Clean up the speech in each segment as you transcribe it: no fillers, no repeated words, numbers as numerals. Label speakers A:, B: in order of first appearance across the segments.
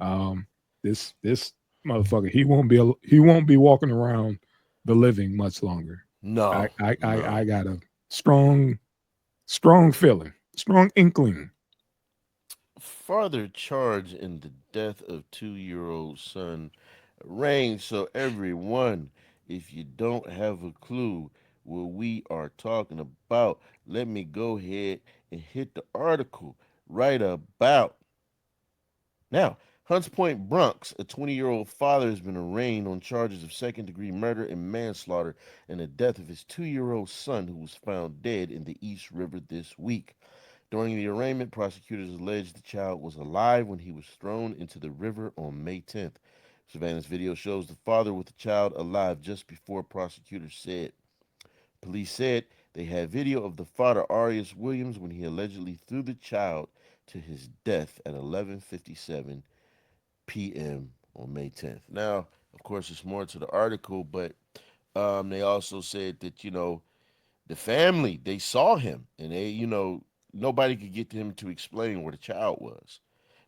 A: Um, this motherfucker, he won't be walking around the living much longer. I
B: No,
A: I I,
B: no.
A: I got a strong feeling, strong inkling.
B: Father charged in the death of 2-year-old son reigns. So everyone, if you don't have a clue what we are talking about, let me go ahead and hit the article right about now. Hunts Point, Bronx, a 20-year-old father has been arraigned on charges of second-degree murder and manslaughter in the death of his 2-year-old son who was found dead in the East River this week. During the arraignment, prosecutors alleged the child was alive when he was thrown into the river on May 10th. Surveillance video shows the father with the child alive just before prosecutors said. Police said they had video of the father, Arias Williams, when he allegedly threw the child to his death at 11:57 p.m. on May 10th. Now, of course, there's more to the article, but they also said that, the family, they saw him and nobody could get him to explain where the child was.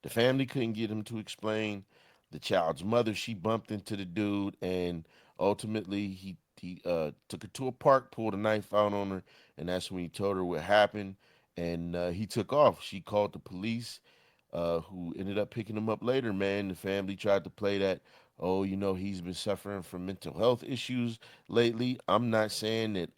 B: The family couldn't get him to explain. The child's mother, she bumped into the dude, and ultimately he took her to a park, pulled a knife out on her, and that's when he told her what happened. And he took off. She called the police, who ended up picking him up later. Man, the family tried to play that, oh, he's been suffering from mental health issues lately. I'm not saying that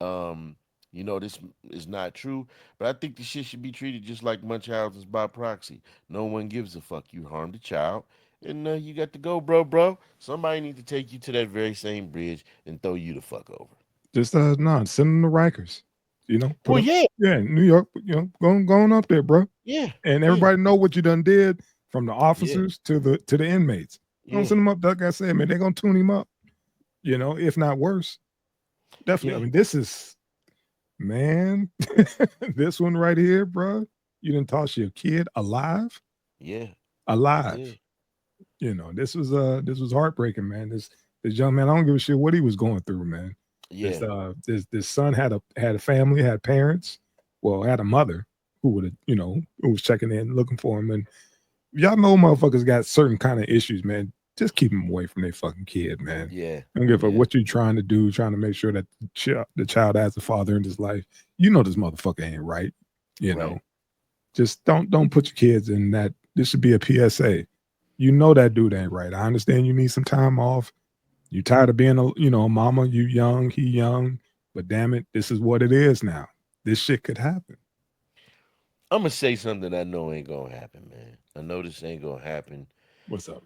B: this is not true, but I think the shit should be treated just like Munchausen's by proxy. No one gives a fuck. You harmed a child, and you got to go, bro. Somebody need to take you to that very same bridge and throw you the fuck over.
A: Just no, send them to Rikers. Put
B: Well,
A: them,
B: yeah,
A: yeah, New York. Going up there, bro.
B: yeah,
A: And
B: yeah,
A: everybody know what you done did, from the
B: yeah,
A: officers to the inmates. Don't
B: yeah,
A: send them up. Like I said, man, they're gonna tune him up. If not worse. Definitely. I
B: yeah,
A: mean, this is, man, this one right here, bro. You didn't toss your kid alive,
B: yeah, yeah,
A: alive. This was heartbreaking, man. This young man, I don't give a shit what he was going through, man. This
B: yeah.
A: this son had a family, had parents, well, had a mother who would have, who was checking in, looking for him. And y'all know motherfuckers got certain kind of issues, man. Just keep them away from their fucking kid, man.
B: Yeah,
A: I don't give a fuck
B: yeah,
A: what you're trying to do, trying to make sure that the child has a father in his life. This motherfucker ain't right. You know,
B: right.
A: just don't put your kids in that. This should be a PSA. That dude ain't right. I understand you need some time off. You tired of being a mama. You young, he young, but damn it, this is what it is now. This shit could happen.
B: I'm gonna say something I know ain't gonna happen, man. I know this ain't gonna happen.
A: What's up?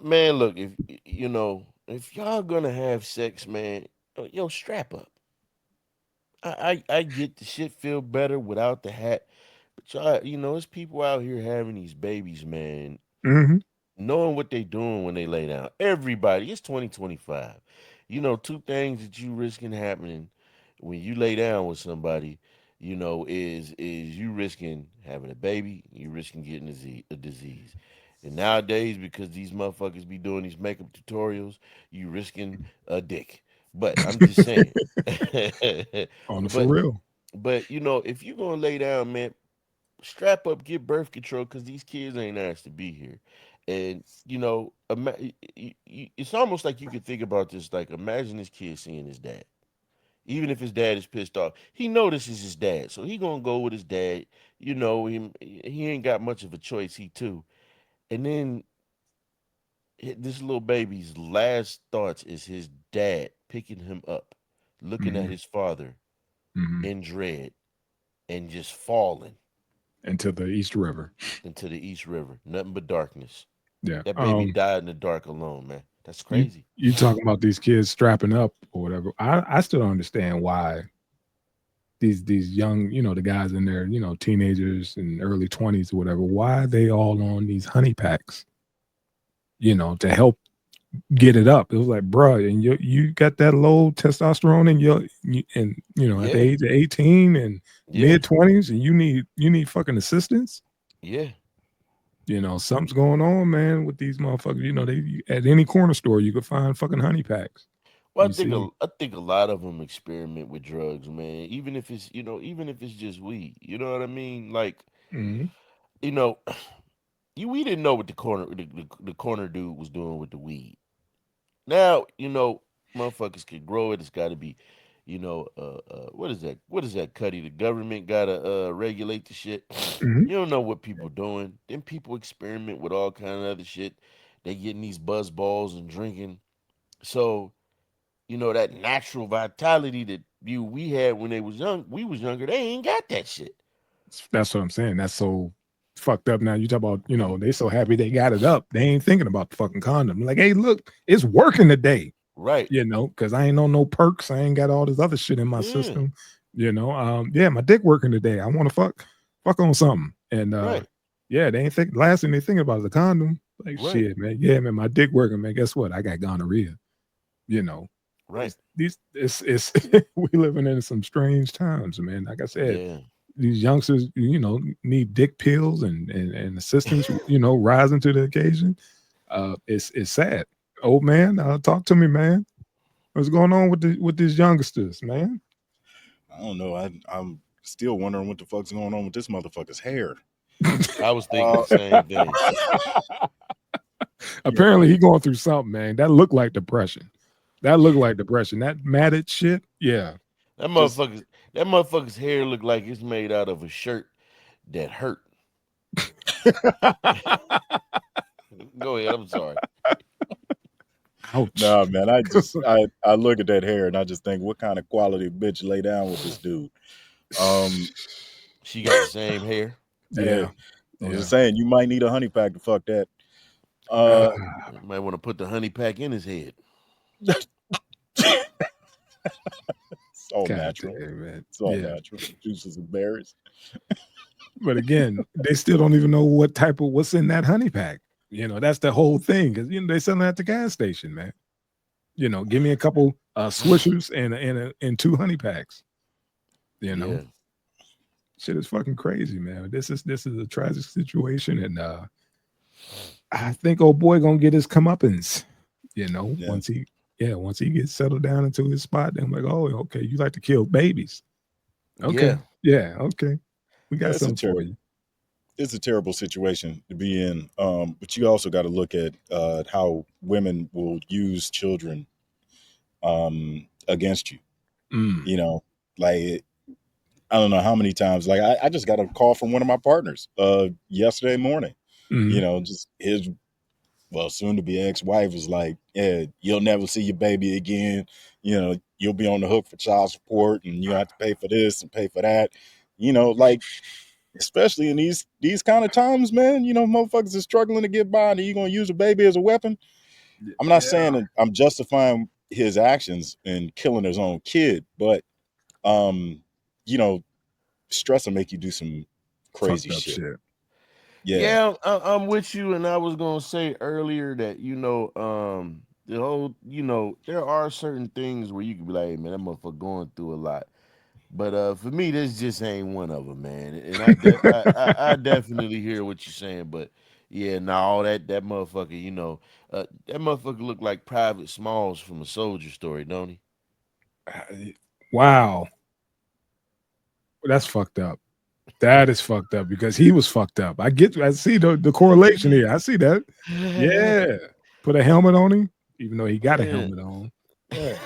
B: Man, look, if y'all gonna have sex, man, strap up. I get the shit feel better without the hat, but y'all, it's people out here having these babies, man,
A: Hmm.
B: knowing what they doing when they lay down. Everybody, it's 2025. Two things that you risking happening when you lay down with somebody, is you risking having a baby, you risking getting a disease. And nowadays, because these motherfuckers be doing these makeup tutorials, you risking a dick. But I'm just saying.
A: On the for
B: but
A: real.
B: but if you gonna lay down, man, strap up, get birth control, because these kids ain't asked to be here. And it's almost like you could think about this. Like, imagine this kid seeing his dad. Even if his dad is pissed off, he notices his dad, so he gonna go with his dad. He ain't got much of a choice. He too, and then this little baby's last thoughts is his dad picking him up, looking at
A: Hmm.
B: his father
A: Hmm.
B: in dread, and just falling
A: Into the East River.
B: into the East River. Nothing but darkness.
A: Yeah.
B: That baby died in the dark alone, man. That's
A: You
B: crazy.
A: you talking about these kids strapping up or whatever? I still don't understand why these young, the guys in their, teenagers and early 20s or whatever, why they all on these honey packs, to help get it up. It was like, bruh, and you got that low testosterone in and at the
B: Yeah,
A: age of 18 and
B: yeah,
A: mid 20s, and you need fucking assistance.
B: yeah.
A: Something's going on, man, with these motherfuckers. They at any corner store you could find fucking honey packs.
B: Well,
A: You see,
B: I think a lot of them experiment with drugs, man. Even if it's just weed. You know what I mean? Like,
A: hmm
B: you know, we didn't know what the corner dude was doing with the weed. Now motherfuckers can grow it. It's got to be, what is that? What is that, Cuddy? The government gotta regulate the shit.
A: Mhm.
B: You don't know what people doing. Then people experiment with all kind of other shit. They getting these buzz balls and drinking. So that natural vitality that we had when they was young. We was younger. They ain't got that shit.
A: That's what I'm saying. That's so fucked up now. You talk about, they so happy they got it up. They ain't thinking about the fucking condom. Like, hey, look, it's working today.
B: Right.
A: Because I ain't on no perks. I ain't got all this other shit in my
B: Yeah.
A: system. Yeah, my dick working today. I want to fuck on something. And
B: Right.
A: yeah, they ain't think last thing they thinking about is the condom. Like
B: Right.
A: shit, man. Yeah, man, my dick working, man. Guess what? I got gonorrhea. You know.
B: Right.
A: It's we living in some strange times, man. Like I said,
B: Yeah.
A: these youngsters, need dick pills and assistance, rising to the occasion. It's sad. Old man, talk to me, man. What's going on with these youngsters, man?
C: I don't know. I'm still wondering what the fuck's going on with this motherfucker's hair.
B: I was thinking the same thing.
A: Apparently, he going through something, man. That looked like depression. That matted shit. Yeah.
B: That
C: Just
B: motherfucker's hair look like it's made out of a shirt that hurt. Go ahead. I'm sorry.
A: Ouch.
C: nah, man. I look at that hair and I just think, what kind of quality bitch lay down with this dude?
B: She got the same hair.
A: Yeah.
C: I'm just saying, you might need a honey pack to fuck that.
A: Uh,
B: You might want to put the honey pack in his head.
C: It's all
A: God
C: natural.
A: damn, man.
C: It's all
A: Yeah.
C: natural. Juices and berries.
A: But again, they still don't even know what's in that honey pack. That's the whole thing. Because they selling it at the gas station, man. Give me a couple swishers and two honey packs.
B: Yeah.
A: Shit is fucking crazy, man. This is a tragic situation, and I think old boy gonna get his comeuppance.
C: Yeah.
A: Once he gets settled down into his spot, then I'm like, oh, okay, you like to kill babies. Okay. Yeah, okay. We got
C: It's a
A: something for
C: terrible.
A: you.
C: It's a terrible situation to be in. But you also got to look at how women will use children against you.
A: Mm.
C: Like I don't know how many times. Like I just got a call from one of my partners yesterday morning.
A: Mhm.
C: Just his soon to be ex-wife was like, yeah, you'll never see your baby again. You'll be on the hook for child support, and you have to pay for this and pay for that. Like especially in these kind of times, man. Motherfuckers are struggling to get by, and you gonna use a baby as a weapon. I'm not saying that I'm justifying his actions in killing his own kid, but um, you know, stress will make you do some crazy
A: Fucked up
C: shit.
A: shit.
C: Yeah,
B: Yeah, I'm with you, and I was gonna say earlier that the whole there are certain things where you can be like, hey, man, that motherfucker going through a lot. But for me, this just ain't one of them, man. And I definitely hear what you're saying, but yeah, nah, all that motherfucker, that motherfucker look like Private Smalls from a Soldier Story, don't he?
A: Wow, that's fucked up. That is fucked up because he was fucked up. I see the correlation here. I see that. Yeah. Put a helmet on him, even though he got a
B: Yeah.
A: helmet on. Yeah.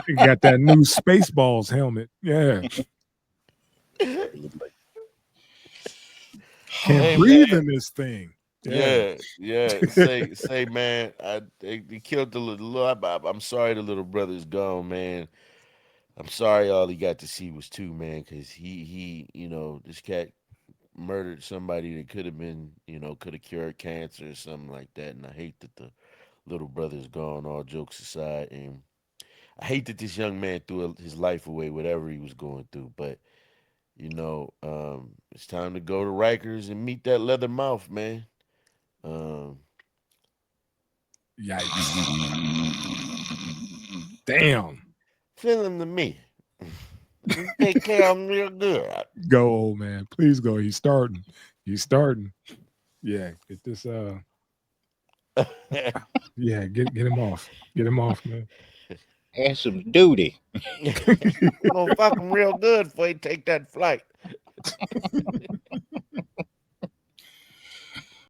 A: He got that new Spaceballs helmet. Yeah. Can't
B: Hey
A: breathe
B: man,
A: in this thing. Yeah.
B: yeah. Say, man, they killed the little. I'm sorry, the little brother's gone, man. I'm sorry, all he got to see was two, man, because this cat murdered somebody that could have been, could have cured cancer or something like that. And I hate that the little brother's gone. All jokes aside, and I hate that this young man threw his life away, whatever he was going through. But it's time to go to Rikers and meet that leather mouth, man. Um,
A: Yikes. Damn.
B: Send him to me. Take care of him real good.
A: Go, old man. Please go. He's starting. He's starting. Yeah. Get this yeah, get him off. Get him off, man.
C: have some duty.
B: I'm gonna fuck him real good before he take that flight.